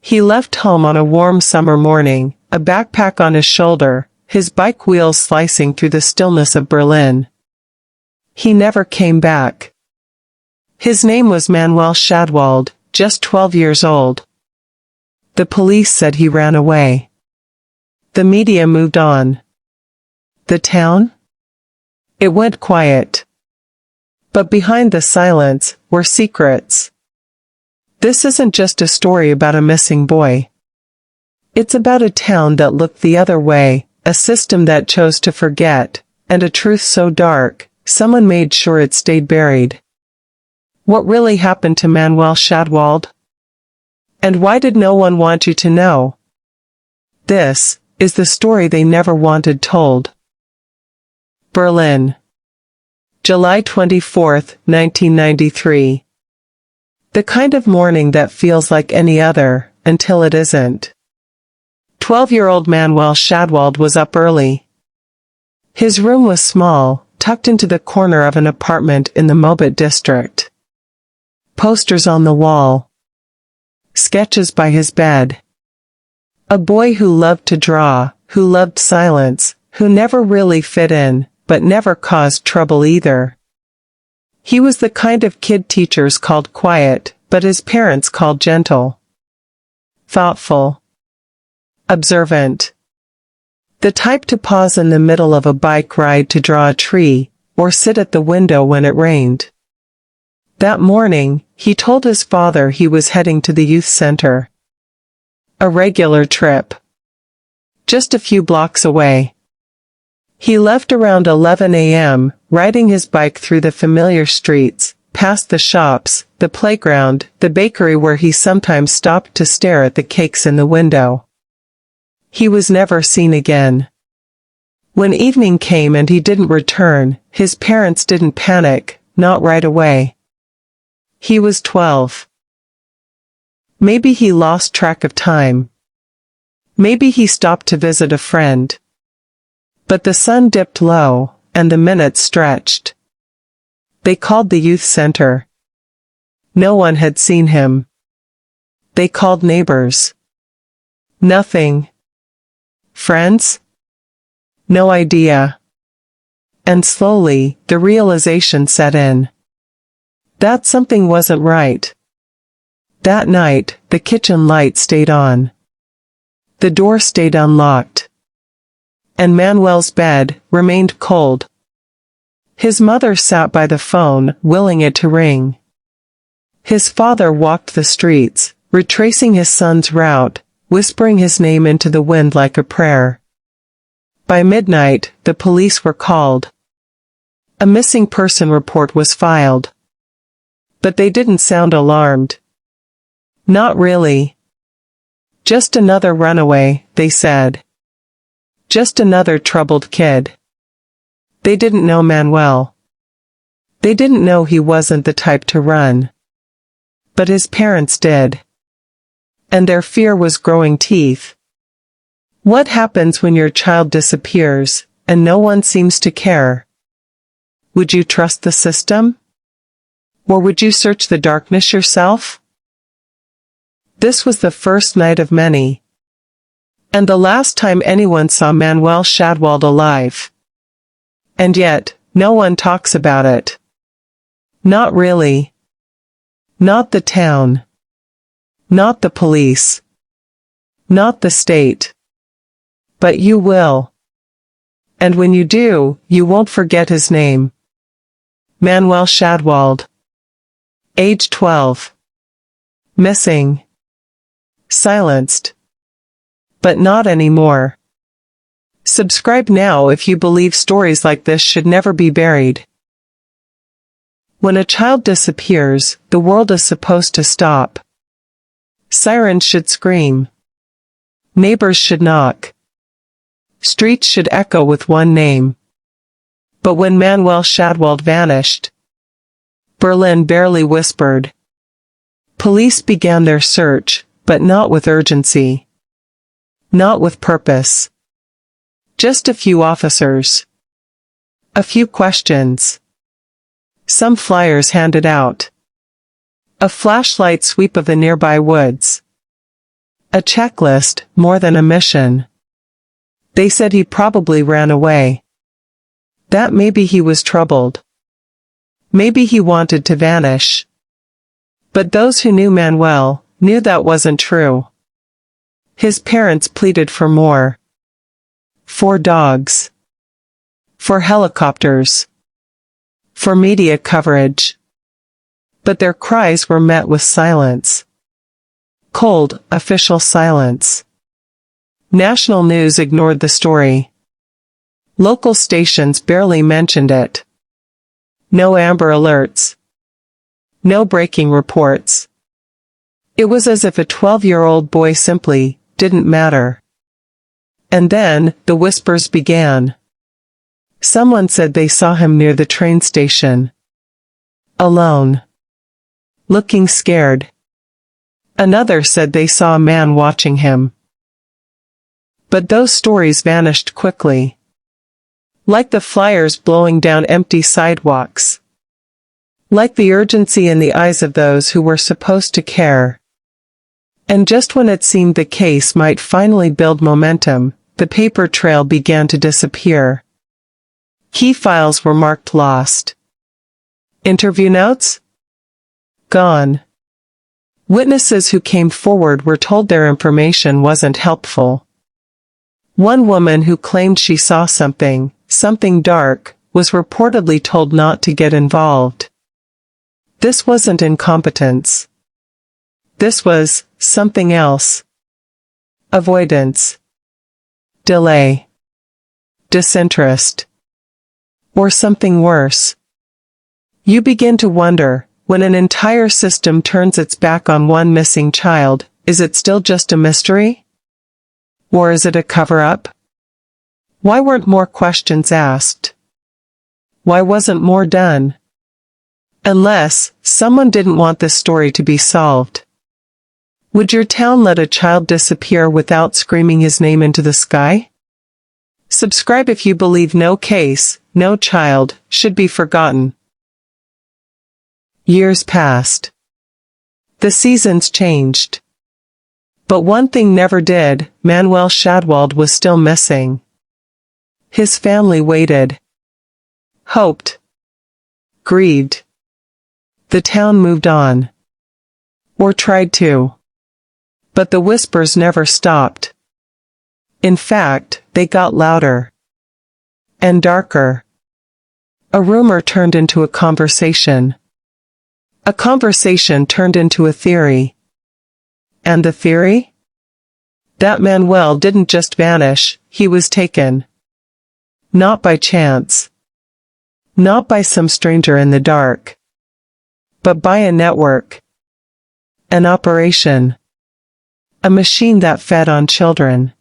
He left home on a warm summer morning, a backpack on his shoulder, his bike wheels slicing through the stillness of Berlin. He never came back. His name was Manuel Shadwald, just 12 years old. The police said he ran away. The media moved on. The town? It went quiet. But behind the silence were secrets. This isn't just a story about a missing boy. It's about a town that looked the other way, a system that chose to forget, and a truth so dark, someone made sure it stayed buried. What really happened to Manuel Shadwald? And why did no one want you to know? This is the story they never wanted told. Berlin. July 24, 1993. The kind of morning that feels like any other, until it isn't. 12-year-old Manuel Shadwald was up early. His room was small, tucked into the corner of an apartment in the Mobit district. Posters on the wall. Sketches by his bed. A boy who loved to draw, who loved silence, who never really fit in, but never caused trouble either. He was the kind of kid teachers called quiet, but his parents called gentle. Thoughtful. Observant. The type to pause in the middle of a bike ride to draw a tree, or sit at the window when it rained. That morning, he told his father he was heading to the youth center. A regular trip. Just a few blocks away. He left around 11 a.m., riding his bike through the familiar streets, past the shops, the playground, the bakery where he sometimes stopped to stare at the cakes in the window. He was never seen again. When evening came and he didn't return, his parents didn't panic, not right away. He was 12. Maybe he lost track of time. Maybe he stopped to visit a friend. But the sun dipped low, and the minutes stretched. They called the youth center. No one had seen him. They called neighbors. Nothing. Friends? No idea. And slowly, the realization set in. That something wasn't right. That night, the kitchen light stayed on. The door stayed unlocked. And Manuel's bed remained cold. His mother sat by the phone, willing it to ring. His father walked the streets, retracing his son's route, whispering his name into the wind like a prayer. By midnight, the police were called. A missing person report was filed. But they didn't sound alarmed. Not really. Just another runaway, they said. Just another troubled kid. They didn't know Manuel. They didn't know he wasn't the type to run. But his parents did. And their fear was growing teeth. What happens when your child disappears, and no one seems to care? Would you trust the system? Or would you search the darkness yourself? This was the first night of many. And the last time anyone saw Manuel Shadwald alive. And yet, no one talks about it. Not really. Not the town. Not the police. Not the state. But you will. And when you do, you won't forget his name. Manuel Shadwald. Age 12. Missing. Silenced. But not anymore. Subscribe now if you believe stories like this should never be buried. When a child disappears, the world is supposed to stop. Sirens should scream. Neighbors should knock. Streets should echo with one name. But when Manuel Shadwald vanished, Berlin barely whispered. Police began their search, but not with urgency. Not with purpose. Just a few officers. A few questions. Some flyers handed out. A flashlight sweep of the nearby woods. A checklist, more than a mission. They said he probably ran away. That maybe he was troubled. Maybe he wanted to vanish. But those who knew Manuel knew that wasn't true. His parents pleaded for more. For dogs. For helicopters. For media coverage. But their cries were met with silence. Cold, official silence. National news ignored the story. Local stations barely mentioned it. No Amber Alerts. No breaking reports. It was as if a 12-year-old boy simply didn't matter. And then, the whispers began. Someone said they saw him near the train station. Alone. Looking scared. Another said they saw a man watching him. But those stories vanished quickly. Like the flyers blowing down empty sidewalks. Like the urgency in the eyes of those who were supposed to care. And just when it seemed the case might finally build momentum, the paper trail began to disappear. Key files were marked lost. Interview notes? Gone. Witnesses who came forward were told their information wasn't helpful. One woman who claimed she saw something dark, was reportedly told not to get involved. This wasn't incompetence. This was something else. Avoidance. Delay. Disinterest. Or something worse. You begin to wonder, when an entire system turns its back on one missing child, is it still just a mystery? Or is it a cover-up? Why weren't more questions asked? Why wasn't more done? Unless someone didn't want this story to be solved. Would your town let a child disappear without screaming his name into the sky? Subscribe if you believe no case, no child, should be forgotten. Years passed. The seasons changed. But one thing never did. Manuel Shadwald was still missing. His family waited. Hoped. Grieved. The town moved on. Or tried to. But the whispers never stopped. In fact, they got louder. And darker. A rumor turned into a conversation. A conversation turned into a theory. And the theory? That Manuel didn't just vanish, he was taken. Not by chance. Not by some stranger in the dark. But by a network. An operation. A machine that fed on children.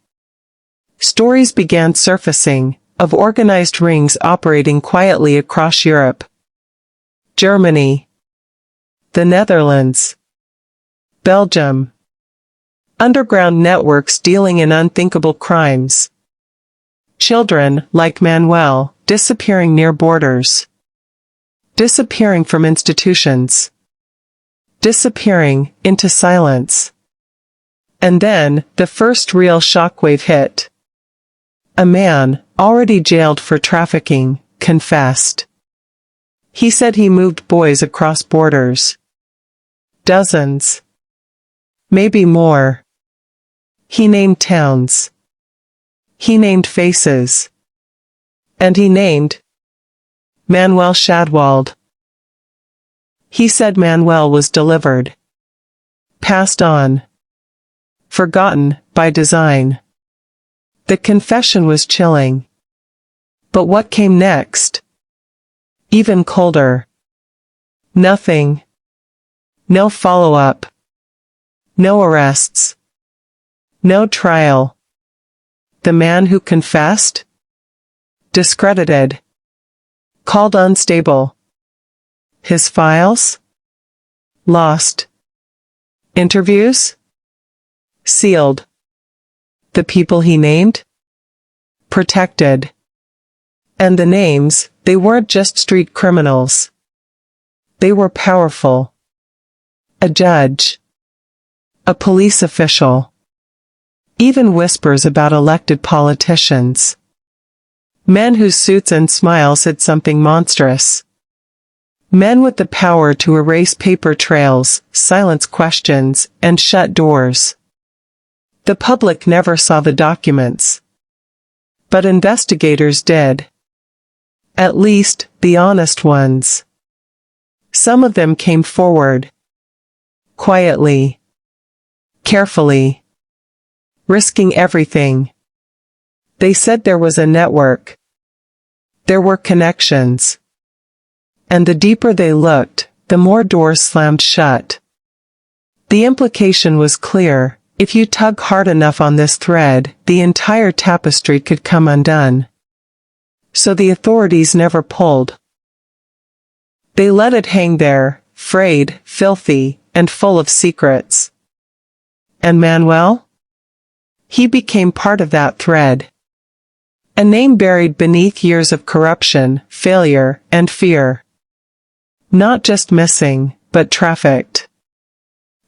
Stories began surfacing, of organized rings operating quietly across Europe. Germany. The Netherlands. Belgium. Underground networks dealing in unthinkable crimes. Children, like Manuel, disappearing near borders. Disappearing from institutions. Disappearing into silence. And then, the first real shockwave hit. A man, already jailed for trafficking, confessed. He said he moved boys across borders. Dozens. Maybe more. He named towns. He named faces. And he named Manuel Shadwald. He said Manuel was delivered. Passed on. Forgotten, by design. The confession was chilling. But what came next? Even colder. Nothing. No follow-up. No arrests. No trial. The man who confessed? Discredited. Called unstable. His files? Lost. Interviews? Sealed. The people he named? Protected. And the names, they weren't just street criminals. They were powerful. A judge. A police official. Even whispers about elected politicians. Men whose suits and smiles hid something monstrous. Men with the power to erase paper trails, silence questions, and shut doors. The public never saw the documents. But investigators did. At least, the honest ones. Some of them came forward. Quietly. Carefully. Risking everything. They said there was a network. There were connections. And the deeper they looked, the more doors slammed shut. The implication was clear: if you tug hard enough on this thread, the entire tapestry could come undone. So the authorities never pulled. They let it hang there, frayed, filthy, and full of secrets. And Manuel? He became part of that thread. A name buried beneath years of corruption, failure, and fear. Not just missing, but trafficked.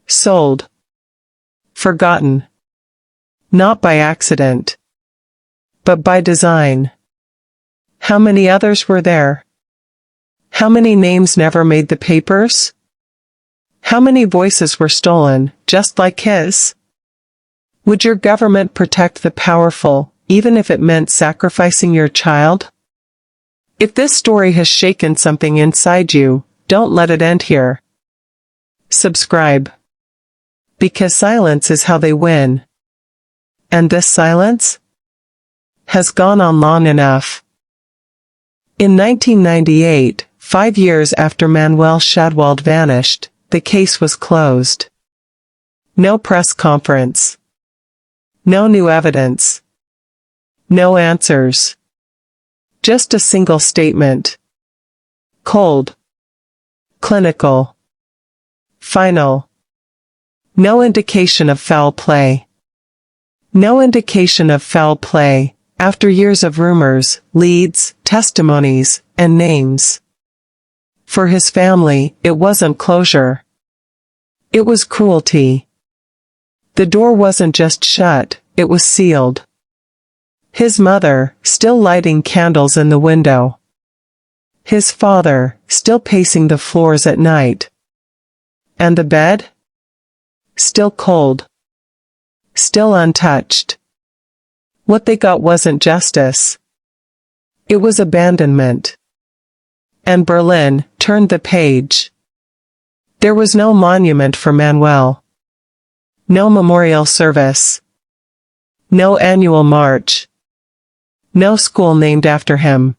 Sold. Forgotten. Not by accident. But by design. How many others were there? How many names never made the papers? How many voices were stolen, just like his? Would your government protect the powerful, even if it meant sacrificing your child? If this story has shaken something inside you, don't let it end here. Subscribe. Because silence is how they win. And this silence has gone on long enough. In 1998, 5 years after Manuel Shadwell vanished, the case was closed. No press conference. No new evidence. No answers. Just a single statement. Cold. Clinical. Final. No indication of foul play. No indication of foul play, after years of rumors, leads, testimonies, and names. For his family, it wasn't closure. It was cruelty. The door wasn't just shut, it was sealed. His mother, still lighting candles in the window. His father, still pacing the floors at night. And the bed? Still cold. Still untouched. What they got wasn't justice. It was abandonment. And Berlin turned the page. There was no monument for Manuel. No memorial service. No annual march. No school named after him.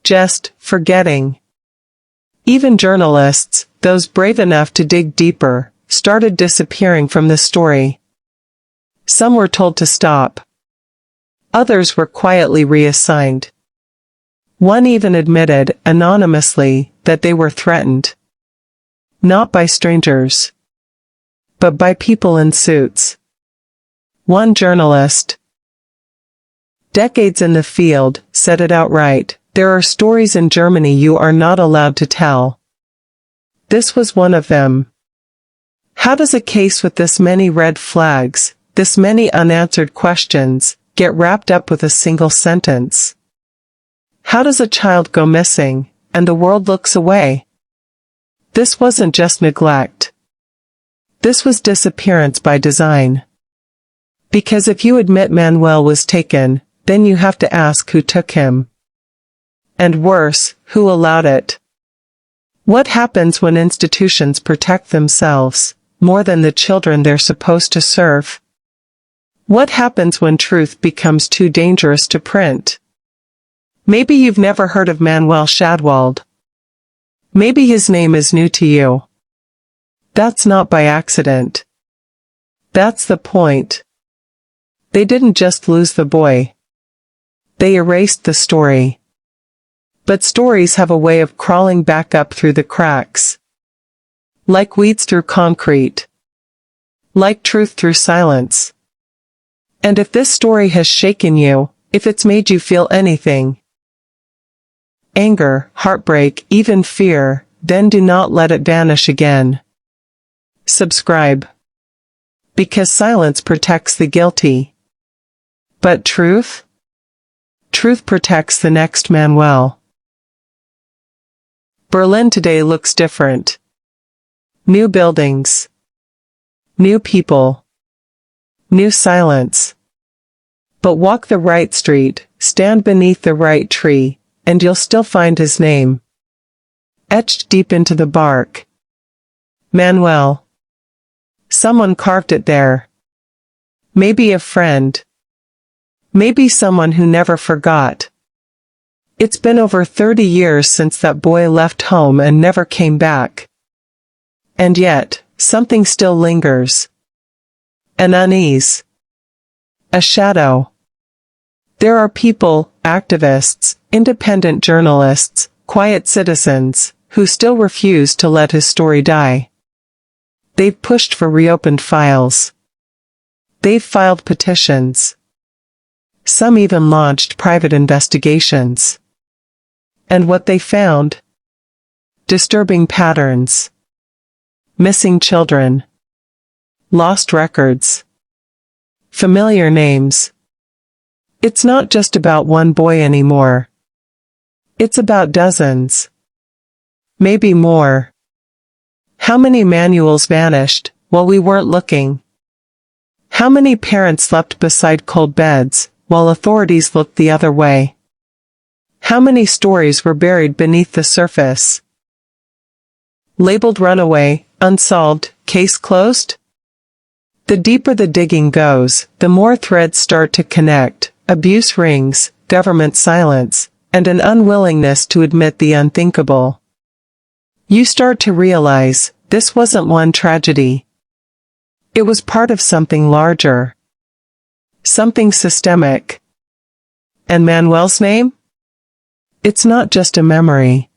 Just forgetting. Even journalists, those brave enough to dig deeper, started disappearing from the story. Some were told to stop. Others were quietly reassigned. One even admitted, anonymously, that they were threatened. Not by strangers. But by people in suits. One journalist, decades in the field, said it outright: there are stories in Germany you are not allowed to tell. This was one of them. How does a case with this many red flags, this many unanswered questions, get wrapped up with a single sentence? How does a child go missing, and the world looks away? This wasn't just neglect. This was disappearance by design. Because if you admit Manuel was taken, then you have to ask who took him. And worse, who allowed it? What happens when institutions protect themselves more than the children they're supposed to serve? What happens when truth becomes too dangerous to print? Maybe you've never heard of Manuel Shadwell. Maybe his name is new to you. That's not by accident. That's the point. They didn't just lose the boy. They erased the story. But stories have a way of crawling back up through the cracks. Like weeds through concrete. Like truth through silence. And if this story has shaken you, if it's made you feel anything, anger, heartbreak, even fear, then do not let it vanish again. Subscribe. Because silence protects the guilty. But truth? Truth protects the next Manuel. Berlin today looks different. New buildings. New people. New silence. But walk the right street, stand beneath the right tree, and you'll still find his name. Etched deep into the bark. Manuel. Someone carved it there. Maybe a friend. Maybe someone who never forgot. It's been over 30 years since that boy left home and never came back. And yet, something still lingers. An unease. A shadow. There are people, activists, independent journalists, quiet citizens, who still refuse to let his story die. They've pushed for reopened files. They've filed petitions. Some even launched private investigations. And what they found? Disturbing patterns. Missing children. Lost records. Familiar names. It's not just about one boy anymore. It's about dozens. Maybe more. How many Manuels vanished while we weren't looking? How many parents slept beside cold beds while authorities looked the other way? How many stories were buried beneath the surface? Labeled runaway, unsolved, case closed? The deeper the digging goes, the more threads start to connect: abuse rings, government silence, and an unwillingness to admit the unthinkable. You start to realize, this wasn't one tragedy. It was part of something larger. Something systemic. And Manuel's name? It's not just a memory.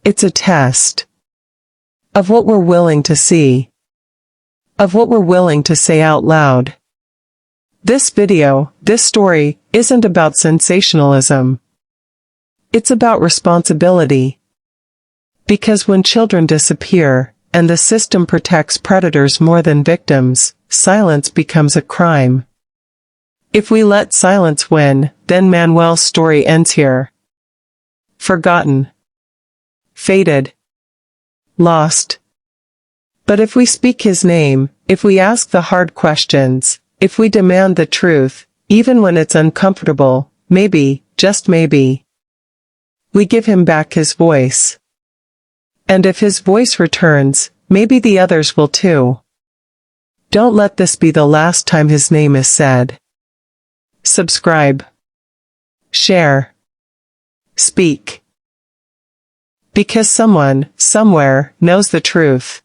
It's a test. Of what we're willing to see. Of what we're willing to say out loud. This video, this story, isn't about sensationalism. It's about responsibility. Because when children disappear, and the system protects predators more than victims, silence becomes a crime. If we let silence win, then Manuel's story ends here. Forgotten. Faded. Lost. But if we speak his name, if we ask the hard questions, if we demand the truth, even when it's uncomfortable, maybe, just maybe, we give him back his voice. And if his voice returns, maybe the others will too. Don't let this be the last time his name is said. Subscribe. Share. Speak. Because someone, somewhere, knows the truth.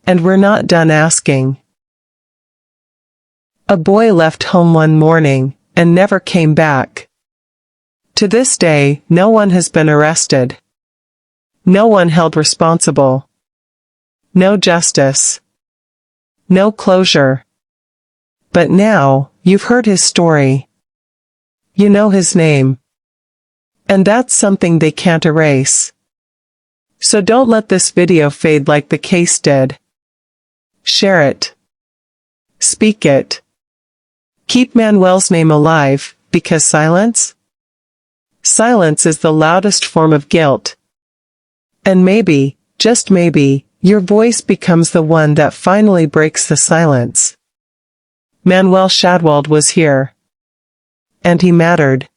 And we're not done asking. A boy left home one morning, and never came back. To this day, no one has been arrested. No one held responsible. No justice. No closure. But now, you've heard his story. You know his name. And that's something they can't erase. So don't let this video fade like the case did. Share it. Speak it. Keep Manuel's name alive, because silence? Silence is the loudest form of guilt. And maybe, just maybe, your voice becomes the one that finally breaks the silence. Manuel Shadwell was here. And he mattered.